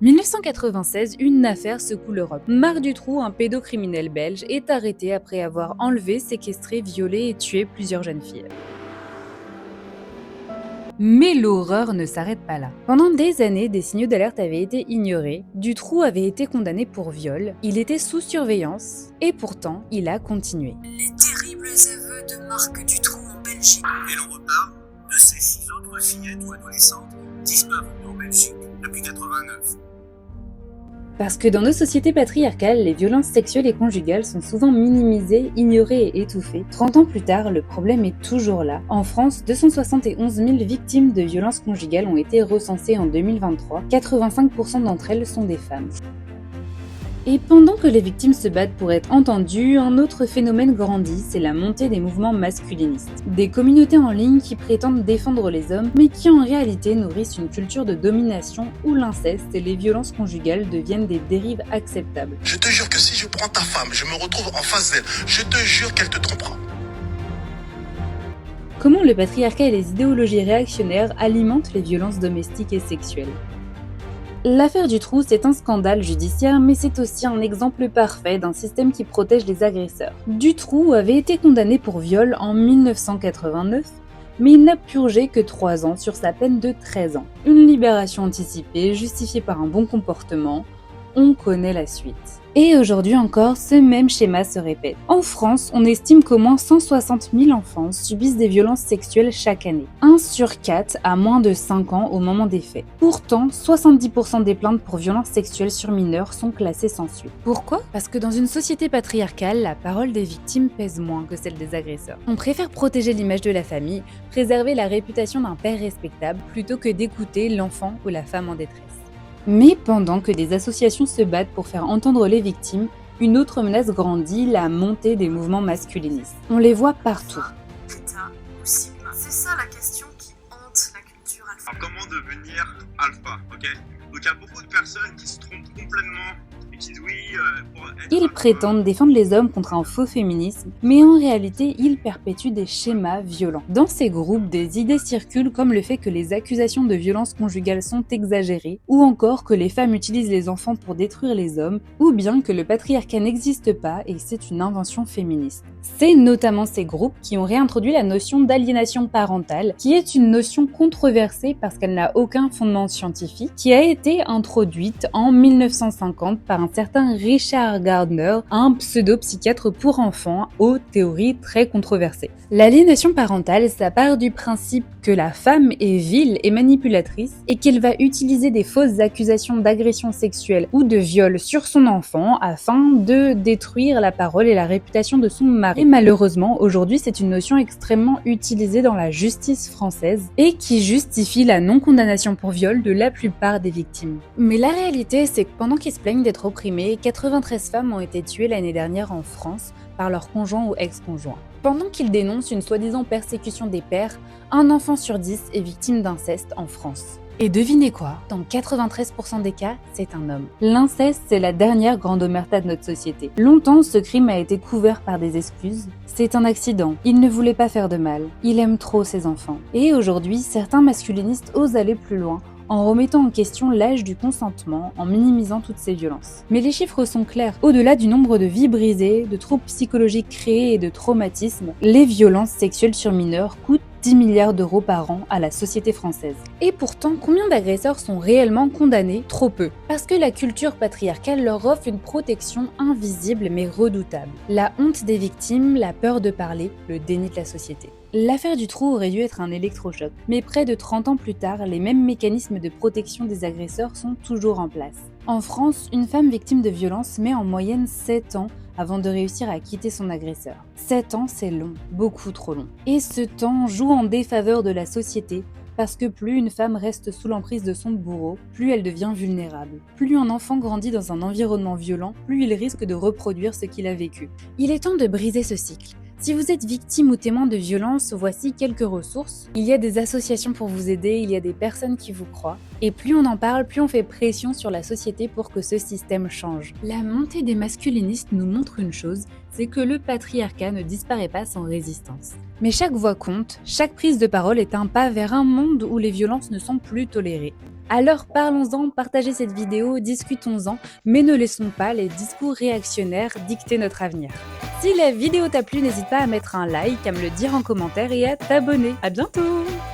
1996, une affaire secoue l'Europe. Marc Dutroux, un pédocriminel belge, est arrêté après avoir enlevé, séquestré, violé et tué plusieurs jeunes filles. Mais l'horreur ne s'arrête pas là. Pendant des années, des signaux d'alerte avaient été ignorés, Dutroux avait été condamné pour viol, il était sous surveillance, et pourtant, il a continué. Les terribles aveux de Marc Dutroux en Belgique. Et l'on reparle de ces 6 autres fillettes ou adolescentes disparues en Belgique depuis 89. Parce que dans nos sociétés patriarcales, les violences sexuelles et conjugales sont souvent minimisées, ignorées et étouffées. 30 ans plus tard, le problème est toujours là. En France, 271 000 victimes de violences conjugales ont été recensées en 2023. 85% d'entre elles sont des femmes. Et pendant que les victimes se battent pour être entendues, un autre phénomène grandit, c'est la montée des mouvements masculinistes. Des communautés en ligne qui prétendent défendre les hommes, mais qui en réalité nourrissent une culture de domination où l'inceste et les violences conjugales deviennent des dérives acceptables. Je te jure que si je prends ta femme, je me retrouve en face d'elle, je te jure qu'elle te trompera. Comment le patriarcat et les idéologies réactionnaires alimentent les violences domestiques et sexuelles ? L'affaire Dutroux, c'est un scandale judiciaire, mais c'est aussi un exemple parfait d'un système qui protège les agresseurs. Dutroux avait été condamné pour viol en 1989, mais il n'a purgé que 3 ans sur sa peine de 13 ans. Une libération anticipée, justifiée par un bon comportement, on connaît la suite. Et aujourd'hui encore, ce même schéma se répète. En France, on estime qu'au moins 160 000 enfants subissent des violences sexuelles chaque année. 1 sur 4 a moins de 5 ans au moment des faits. Pourtant, 70% des plaintes pour violences sexuelles sur mineurs sont classées sans suite. Pourquoi ? Parce que dans une société patriarcale, la parole des victimes pèse moins que celle des agresseurs. On préfère protéger l'image de la famille, préserver la réputation d'un père respectable, plutôt que d'écouter l'enfant ou la femme en détresse. Mais pendant que des associations se battent pour faire entendre les victimes, une autre menace grandit, la montée des mouvements masculinistes. On les voit partout. Theta ou Sigma. C'est ça la question qui hante la culture alpha. Alors, comment devenir alpha, ok? Donc il y a beaucoup de personnes qui se trompent complètement et qui disent oui, pour être Ils alpha, prétendent défendre les hommes contre un faux féminisme, mais en réalité, ils perpétuent des schémas violents. Dans ces groupes, des idées circulent comme le fait que les accusations de violence conjugale sont exagérées, ou encore que les femmes utilisent les enfants pour détruire les hommes, ou bien que le patriarcat n'existe pas et c'est une invention féministe. C'est notamment ces groupes qui ont réintroduit la notion d'aliénation parentale, qui est une notion controversée parce qu'elle n'a aucun fondement scientifique, qui a été introduite en 1950 par un certain Richard Gardner, un pseudo-psychiatre pour enfants aux théories très controversées. L'aliénation parentale, ça part du principe que la femme est vile et manipulatrice et qu'elle va utiliser des fausses accusations d'agression sexuelle ou de viol sur son enfant afin de détruire la parole et la réputation de son mari. Et malheureusement, aujourd'hui, c'est une notion extrêmement utilisée dans la justice française et qui justifie la non-condamnation pour viol de la plupart des victimes. Mais la réalité, c'est que pendant qu'ils se plaignent d'être opprimés, 93 femmes ont été tuées l'année dernière en France par leur conjoint ou ex-conjoint. Pendant qu'ils dénoncent une soi-disant persécution des pères, un enfant sur 10 est victime d'inceste en France. Et devinez quoi ? Dans 93% des cas, c'est un homme. L'inceste, c'est la dernière grande omerta de notre société. Longtemps, ce crime a été couvert par des excuses. C'est un accident. Il ne voulait pas faire de mal. Il aime trop ses enfants. Et aujourd'hui, certains masculinistes osent aller plus loin, en remettant en question l'âge du consentement, en minimisant toutes ces violences. Mais les chiffres sont clairs. Au-delà du nombre de vies brisées, de troubles psychologiques créés et de traumatismes, les violences sexuelles sur mineurs coûtent 10 milliards d'euros par an à la société française. Et pourtant, combien d'agresseurs sont réellement condamnés ? Trop peu. Parce que la culture patriarcale leur offre une protection invisible mais redoutable. La honte des victimes, la peur de parler, le déni de la société. L'affaire Dutroux aurait dû être un électrochoc, mais près de 30 ans plus tard, les mêmes mécanismes de protection des agresseurs sont toujours en place. En France, une femme victime de violence met en moyenne 7 ans avant de réussir à quitter son agresseur. 7 ans, c'est long, beaucoup trop long. Et ce temps joue en défaveur de la société, parce que plus une femme reste sous l'emprise de son bourreau, plus elle devient vulnérable. Plus un enfant grandit dans un environnement violent, plus il risque de reproduire ce qu'il a vécu. Il est temps de briser ce cycle. Si vous êtes victime ou témoin de violence, voici quelques ressources. Il y a des associations pour vous aider, il y a des personnes qui vous croient. Et plus on en parle, plus on fait pression sur la société pour que ce système change. La montée des masculinistes nous montre une chose, c'est que le patriarcat ne disparaît pas sans résistance. Mais chaque voix compte, chaque prise de parole est un pas vers un monde où les violences ne sont plus tolérées. Alors parlons-en, partagez cette vidéo, discutons-en, mais ne laissons pas les discours réactionnaires dicter notre avenir. Si la vidéo t'a plu, n'hésite pas à mettre un like, à me le dire en commentaire et à t'abonner. À bientôt!